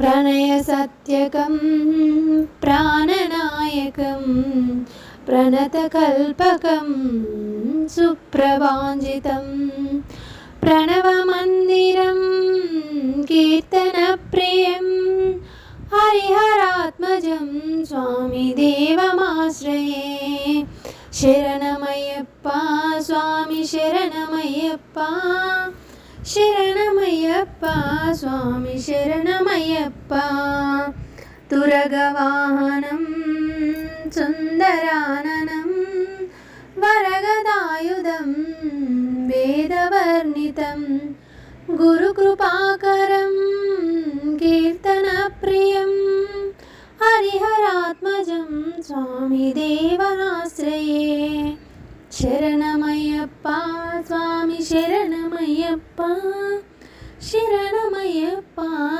प्रणयसत्यकं प्राणनायकं प्रणतकल्पकं सुप्रभाञ्जितं प्रणवमन्दिरं कीर्तनप्रियं हरिहरात्मजं स्वामी देवमाश्रये। शरणमय्यप्पा स्वामी शरणमय्यप्पा शरणमय्यप्पा स्वामी शरणमय्यप्पा। तुरगवाहनं सुन्दराननं वरगदायुधं वेदवर्णितं गुरुकृपाकरं